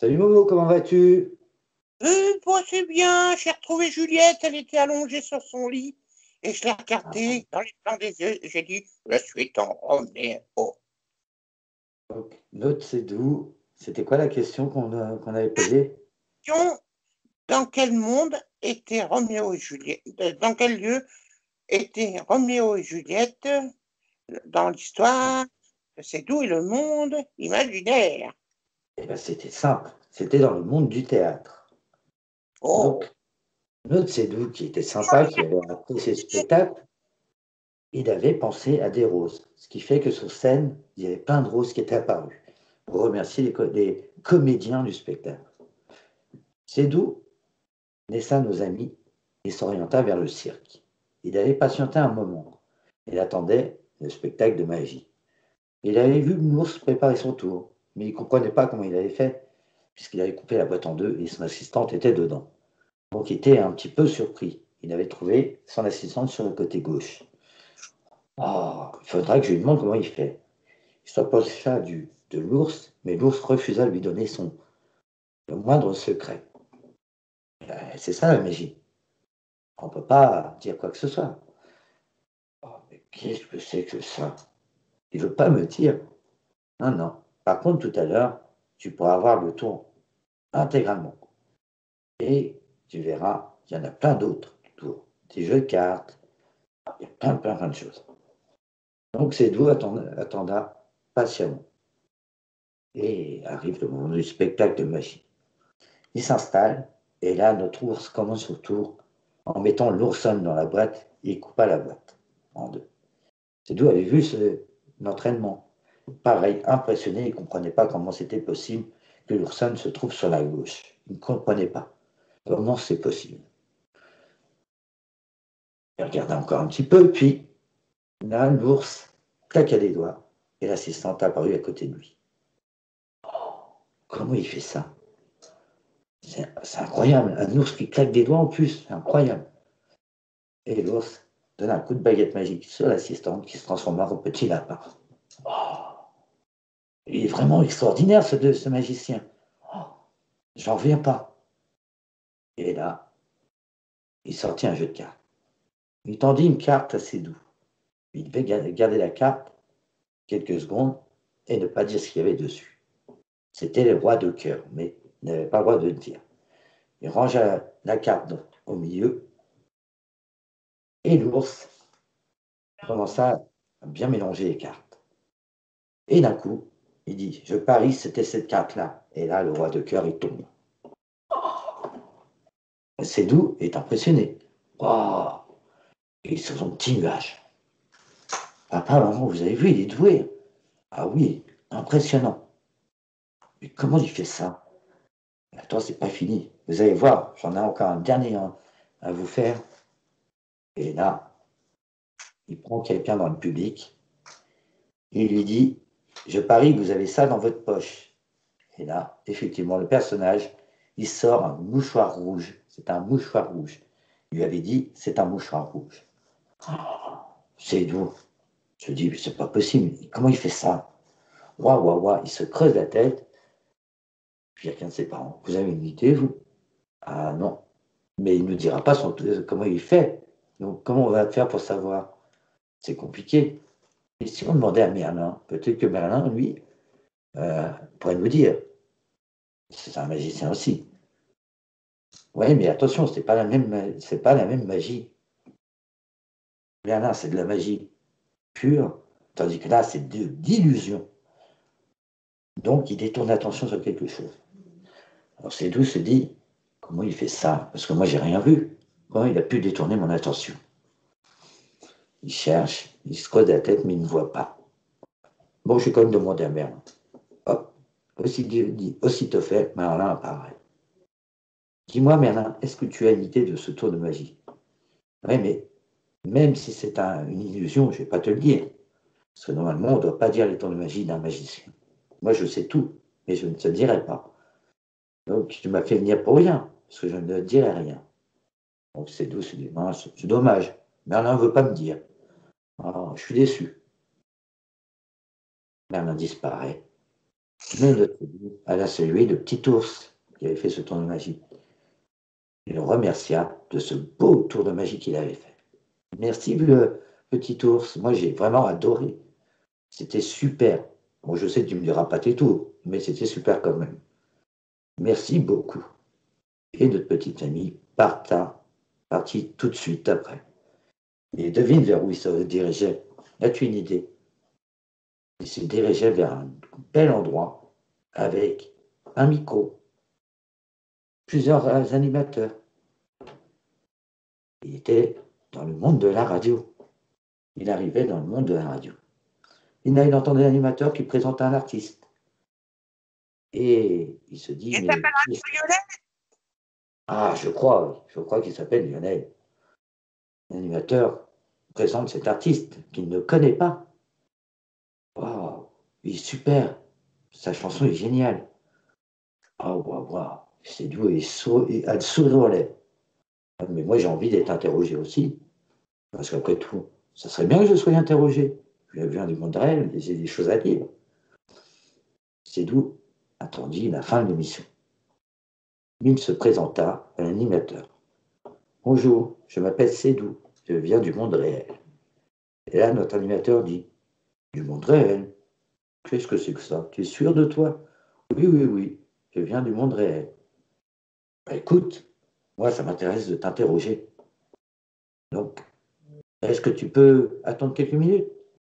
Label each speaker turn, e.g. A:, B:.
A: Salut Momo, comment vas-tu?
B: Bon, c'est bien, j'ai retrouvé Juliette, elle était allongée sur son lit, et je l'ai
A: Ah,
B: regardée dans les blancs des yeux, et j'ai dit, je suis ton Roméo.
A: donc, note, c'est d'où? C'était quoi la question qu'on avait posée?
B: Question, dans quel monde étaient Roméo et Juliette, dans quel lieu étaient Roméo et Juliette dans l'histoire de C'est d'où est le monde imaginaire?
A: Eh bien, c'était simple, c'était dans le monde du théâtre.
B: Oh,
A: Donc, notre Sédou, qui était sympa, qui avait apprécié ce spectacle, il avait pensé à des roses. Ce qui fait que sur scène, il y avait plein de roses qui étaient apparues pour remercier les comédiens du spectacle. Sédou laissa nos amis et s'orienta vers le cirque. Il avait patienté un moment. Il attendait le spectacle de magie. Il avait vu l'ours préparer son tour, mais il ne comprenait pas comment il avait fait, puisqu'il avait coupé la boîte en deux et son assistante était dedans. Donc il était un petit peu surpris. Il avait trouvé son assistante sur le côté gauche. Oh, il faudra que je lui demande comment il fait. Il s'approcha de l'ours, mais l'ours refusa de lui donner le moindre secret. C'est ça la magie. On ne peut pas dire quoi que ce soit. Oh, mais qu'est-ce que c'est que ça? Il ne veut pas me dire. Non, non. Par contre, tout à l'heure, tu pourras avoir le tour intégralement. Et tu verras, il y en a plein d'autres tours. Des jeux de cartes, il y a plein de choses. Donc Cédou attenda patiemment. Et arrive le moment du spectacle de magie. Il s'installe, et là, notre ours commence son tour en mettant l'oursonne dans la boîte, et il coupa la boîte en deux. Cédou avait vu l'entraînement. Pareil, impressionné, il ne comprenait pas comment c'était possible que l'oursonne se trouve sur la gauche. Il ne comprenait pas. Comment c'est possible? Il regardait encore un petit peu, puis là, l'ours claqua des doigts et l'assistante apparut à côté de lui. Comment il fait ça? C'est incroyable, un ours qui claque des doigts en plus, c'est incroyable. Et l'ours donne un coup de baguette magique sur l'assistante qui se transforma en petit lapin. Oh, il est vraiment extraordinaire ce magicien. Oh, j'en reviens pas. Et là, il sortit un jeu de cartes. Il tendit une carte assez doux. Il devait garder la carte quelques secondes et ne pas dire ce qu'il y avait dessus. C'était le roi de cœur, mais il n'avait pas le droit de le dire. Il rangea la carte au milieu et l'ours commença à bien mélanger les cartes. Et d'un coup, il dit, je parie c'était cette carte-là. Et là, le roi de cœur, il tombe. Sédou est impressionné. Waouh! Et sur son petit nuage. Papa, maman, vous avez vu, il est doué. Ah oui, impressionnant. Mais comment il fait ça? Attends, c'est pas fini. Vous allez voir, j'en ai encore un dernier à vous faire. Et là, il prend quelqu'un dans le public et il lui dit, je parie que vous avez ça dans votre poche. Et là, effectivement, le personnage, il sort un mouchoir rouge. C'est un mouchoir rouge. Il lui avait dit, c'est un mouchoir rouge. C'est d'où? Je dis, mais c'est pas possible. Comment il fait ça? Waouh, waouh, waouh. Il se creuse la tête. Puis il y a qu'un de ses parents. Vous avez une idée, vous? Ah non. Mais il ne nous dira pas comment il fait. Donc, comment on va faire pour savoir? C'est compliqué. Et si on demandait à Merlin, peut-être que Merlin, lui, pourrait nous dire. C'est un magicien aussi. Oui, mais attention, c'est pas la même magie. Merlin, c'est de la magie pure, tandis que là, c'est d'illusion. Donc, il détourne l'attention sur quelque chose. Alors, Sédou se dit, comment il fait ça? Parce que moi, j'ai rien vu. Comment il a pu détourner mon attention? Il cherche, il se creuse la tête, mais il ne voit pas. Bon, je vais quand même demander à Merlin. Hop, aussitôt fait, Merlin apparaît. Dis-moi, Merlin, est-ce que tu as une idée de ce tour de magie? Oui, mais même si c'est une illusion, je ne vais pas te le dire. Parce que normalement, on ne doit pas dire les tours de magie d'un magicien. Moi, je sais tout, mais je ne te dirai pas. Donc, tu m'as fait venir pour rien, parce que je ne te dirai rien. Donc, c'est doux, c'est dommage. Merlin ne veut pas me dire. Oh, je suis déçu. Merlin disparaît. Mais notre Sédou alla saluer le petit ours qui avait fait ce tour de magie. Il le remercia de ce beau tour de magie qu'il avait fait. Merci le petit ours, moi j'ai vraiment adoré. C'était super. Bon, je sais que tu me diras pas tes tours, mais c'était super quand même. Merci beaucoup. Et notre petite amie partit tout de suite après. Et devine vers où il se dirigeait. As-tu une idée? Il se dirigeait vers un bel endroit avec un micro, plusieurs animateurs. Il était dans le monde de la radio. Il arrivait dans le monde de la radio. Il entendait l'animateur qui présente un artiste. Et il se dit,
B: Il
A: mais
B: s'appelle Violet.
A: ah, je crois qu'il s'appelle Lionel. L'animateur présente cet artiste qu'il ne connaît pas. Waouh, il est super. Sa chanson est géniale. Ah, waouh, waouh. C'est doux et a le sourire aux lèvres. Ah, mais moi, j'ai envie d'être interrogé aussi. Parce qu'après tout, ça serait bien que je sois interrogé. Je viens du monde réel, j'ai des choses à dire. C'est doux attendit la fin de l'émission. Il se présenta à l'animateur. Bonjour, je m'appelle Sédou, je viens du monde réel. Et là, notre animateur dit, du monde réel? Qu'est-ce que c'est que ça? Tu es sûr de toi? Oui, oui, oui, je viens du monde réel. Bah, écoute, moi, ça m'intéresse de t'interroger. Donc, est-ce que tu peux attendre quelques minutes?